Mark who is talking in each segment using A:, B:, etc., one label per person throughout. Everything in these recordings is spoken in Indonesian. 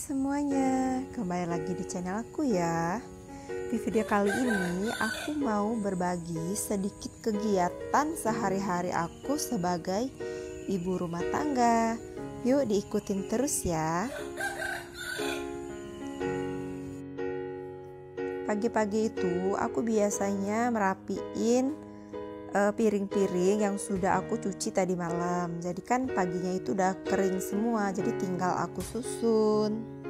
A: semuanya, kembali lagi di channel aku ya. Di video kali ini aku mau berbagi sedikit kegiatan sehari-hari aku sebagai ibu rumah tangga. Yuk diikutin terus ya. Pagi-pagi itu aku biasanya merapiin piring-piring yang sudah aku cuci tadi malam. Jadi kan paginya itu udah kering semua, jadi tinggal aku susun.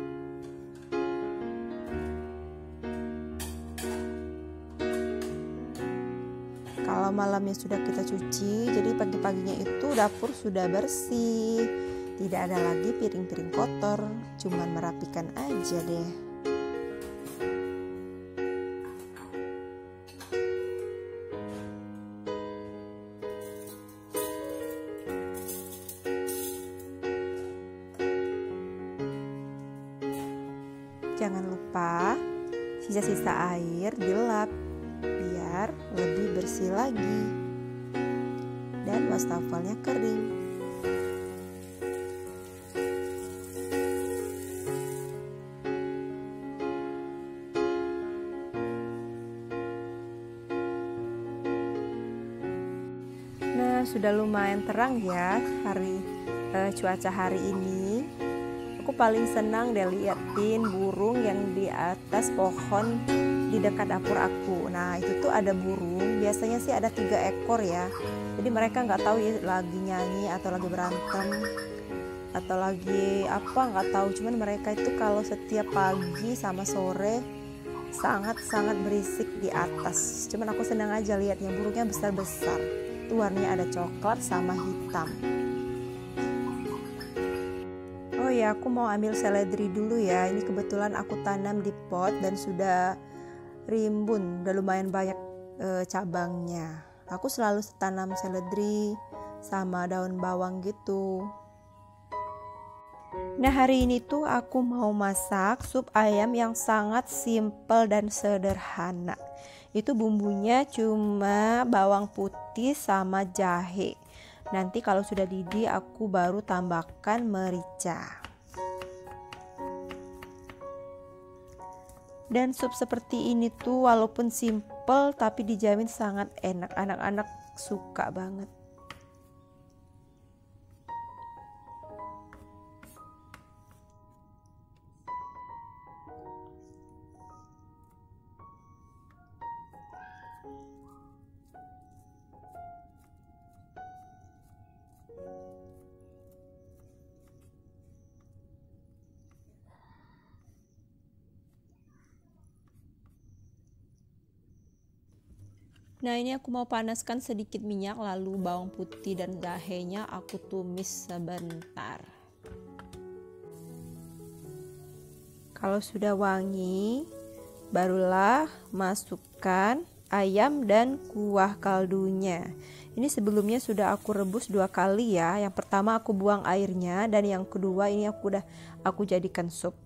A: Kalau malamnya sudah kita cuci, jadi pagi-paginya itu dapur sudah bersih. Tidak ada lagi piring-piring kotor, cuman merapikan aja deh. Jangan lupa sisa-sisa air dilap biar lebih bersih lagi dan wastafelnya kering. Nah, sudah lumayan terang ya cuaca hari ini. Aku paling senang deh liatin burung yang di atas pohon di dekat dapur aku. Nah itu tuh ada burung, biasanya sih ada 3 ekor ya. Jadi mereka nggak tahu ya lagi nyanyi atau lagi berantem atau lagi apa nggak tahu. Cuman mereka itu kalau setiap pagi sama sore sangat-sangat berisik di atas. Cuman aku senang aja liatnya, burungnya besar-besar. Itu warnanya ada coklat sama hitam. Oh ya, aku mau ambil seledri dulu ya. Ini kebetulan aku tanam di pot dan sudah rimbun, udah lumayan banyak cabangnya. Aku selalu tanam seledri sama daun bawang gitu. Nah, hari ini tuh aku mau masak sup ayam yang sangat simple dan sederhana. Itu bumbunya cuma bawang putih sama jahe. Nanti kalau sudah didih aku baru tambahkan merica. Dan sup seperti ini tuh walaupun simple tapi dijamin sangat enak. Anak-anak suka banget. Nah, ini aku mau panaskan sedikit minyak, lalu bawang putih dan jahenya aku tumis sebentar. Kalau sudah wangi, barulah masukkan ayam dan kuah kaldunya. Ini sebelumnya sudah aku rebus 2 kali ya. Yang pertama aku buang airnya dan yang kedua ini aku jadikan sup.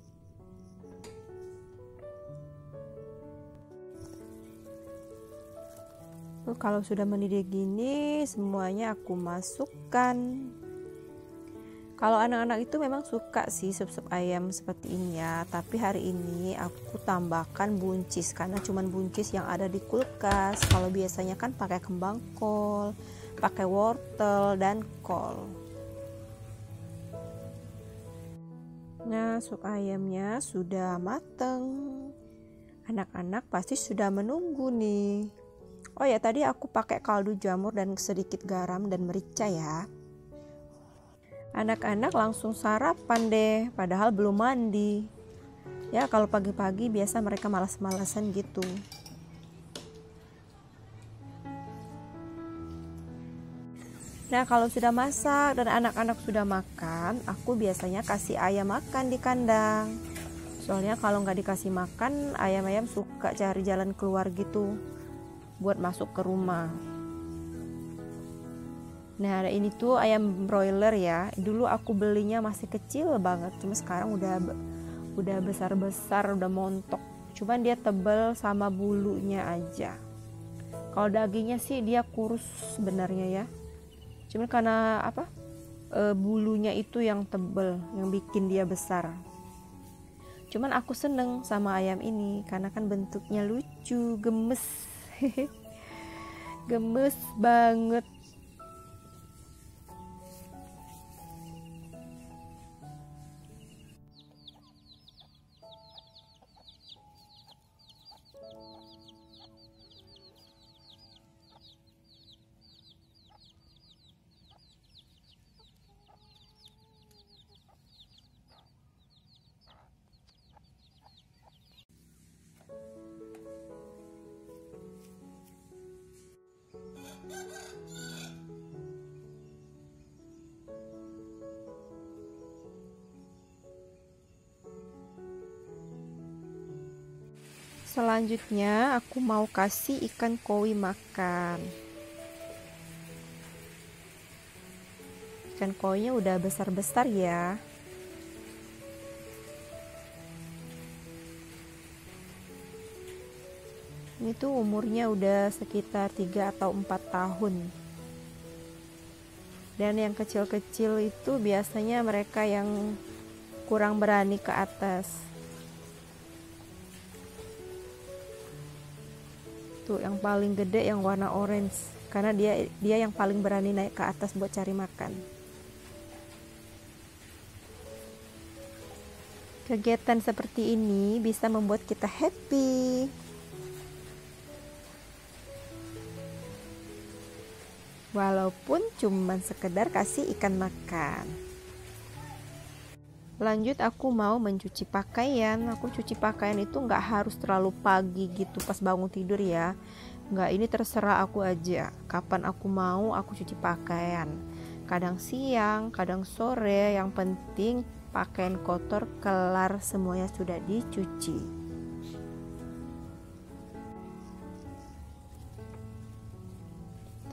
A: Kalau sudah mendidih gini, semuanya aku masukkan. Kalau anak-anak itu memang suka sih sup-sup ayam seperti ini ya. Tapi hari ini aku tambahkan buncis karena cuman buncis yang ada di kulkas. Kalau biasanya kan pakai kembang kol, pakai wortel dan kol. Nah, sup ayamnya sudah mateng. Anak-anak pasti sudah menunggu nih. Oh ya, tadi aku pakai kaldu jamur dan sedikit garam dan merica ya. Anak-anak langsung sarapan deh, padahal belum mandi. Ya, kalau pagi-pagi biasa mereka malas-malasan gitu. Nah, kalau sudah masak dan anak-anak sudah makan, aku biasanya kasih ayam makan di kandang. Soalnya kalau nggak dikasih makan, ayam-ayam suka cari jalan keluar gitu buat masuk ke rumah. Nah, ini tuh ayam broiler ya. Dulu aku belinya masih kecil banget, cuma sekarang udah besar-besar, udah montok. Cuman dia tebal sama bulunya aja. Kalau dagingnya sih dia kurus sebenarnya ya. Cuman karena bulunya itu yang tebal yang bikin dia besar. Cuman aku seneng sama ayam ini karena kan bentuknya lucu, gemes. Gemes banget. Selanjutnya aku mau kasih ikan koi makan. Ikan koinya udah besar-besar ya. Ini tuh umurnya udah sekitar 3 atau 4 tahun. Dan yang kecil-kecil itu biasanya mereka yang kurang berani ke atas. Tuh yang paling gede yang warna orange, karena dia yang paling berani naik ke atas buat cari makan. Kegiatan seperti ini bisa membuat kita happy. Walaupun cuman sekedar kasih ikan makan. Lanjut aku mau mencuci pakaian. Aku cuci pakaian itu nggak harus terlalu pagi gitu pas bangun tidur ya. Nggak, ini terserah aku aja. Kapan aku mau aku cuci pakaian. Kadang siang, kadang sore. Yang penting pakaian kotor kelar semuanya sudah dicuci.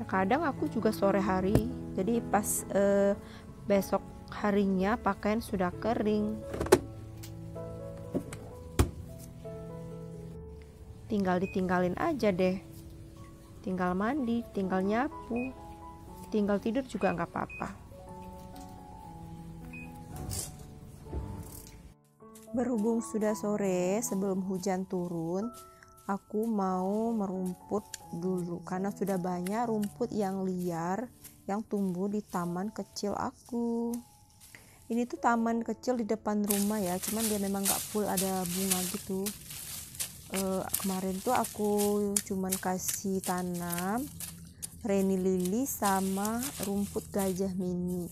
A: Terkadang aku juga sore hari. Jadi pas besok harinya pakaian sudah kering, tinggal ditinggalin aja deh, tinggal mandi, tinggal nyapu, tinggal tidur juga nggak apa-apa. Berhubung sudah sore sebelum hujan turun, aku mau merumput dulu karena sudah banyak rumput yang liar yang tumbuh di taman kecil aku. Ini tuh taman kecil di depan rumah ya, cuman dia memang gak full ada bunga gitu. Kemarin tuh aku cuman kasih tanam Rainy Lily sama rumput gajah mini.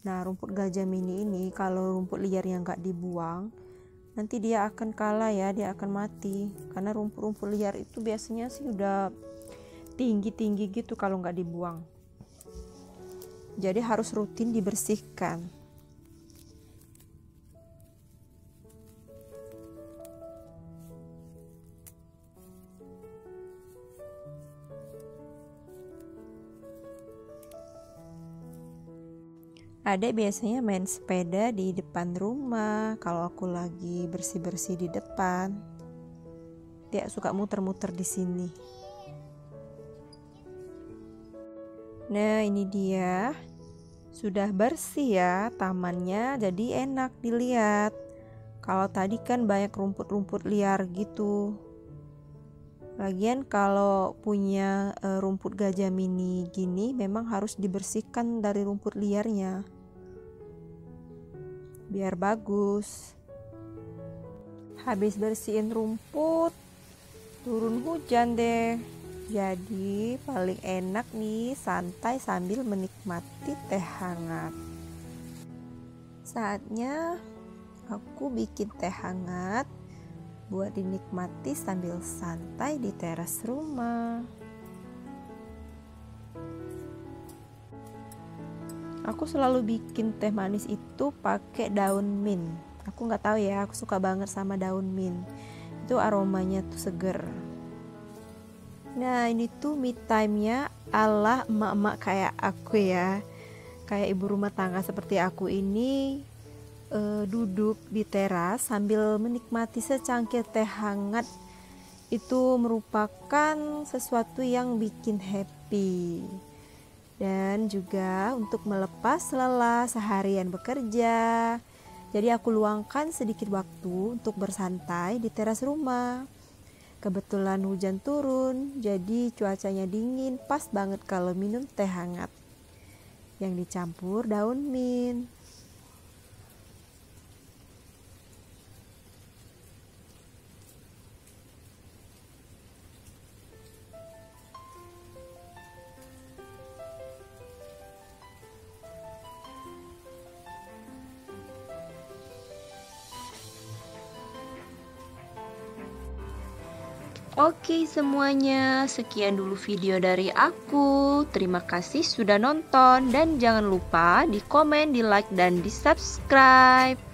A: Nah, rumput gajah mini ini kalau rumput liar yang gak dibuang, nanti dia akan kalah ya, dia akan mati. Karena rumput-rumput liar itu biasanya sih udah tinggi-tinggi gitu kalau gak dibuang. Jadi harus rutin dibersihkan. Adek biasanya main sepeda di depan rumah kalau aku lagi bersih-bersih di depan. Dia suka muter-muter di sini. Nah, ini dia. Sudah bersih ya tamannya, jadi enak dilihat. Kalau tadi kan banyak rumput-rumput liar gitu. Lagian kalau punya rumput gajah mini gini memang harus dibersihkan dari rumput liarnya. Biar bagus. Habis bersihin rumput, turun hujan deh. Jadi paling enak nih santai sambil menikmati teh hangat. Saatnya aku bikin teh hangat buat dinikmati sambil santai di teras rumah. Aku selalu bikin teh manis itu pakai daun mint. Aku nggak tahu ya, aku suka banget sama daun mint. Itu aromanya tuh seger. Nah, ini tuh me time-nya ala emak-emak kayak aku ya. Kayak ibu rumah tangga seperti aku ini duduk di teras sambil menikmati secangkir teh hangat. Itu merupakan sesuatu yang bikin happy. Dan juga untuk melepas lelah seharian bekerja. Jadi aku luangkan sedikit waktu untuk bersantai di teras rumah. Kebetulan hujan turun, jadi cuacanya dingin, pas banget kalau minum teh hangat yang dicampur daun mint.
B: Oke semuanya, sekian dulu video dari aku. Terima kasih sudah nonton dan jangan lupa di komen, di like, dan di subscribe.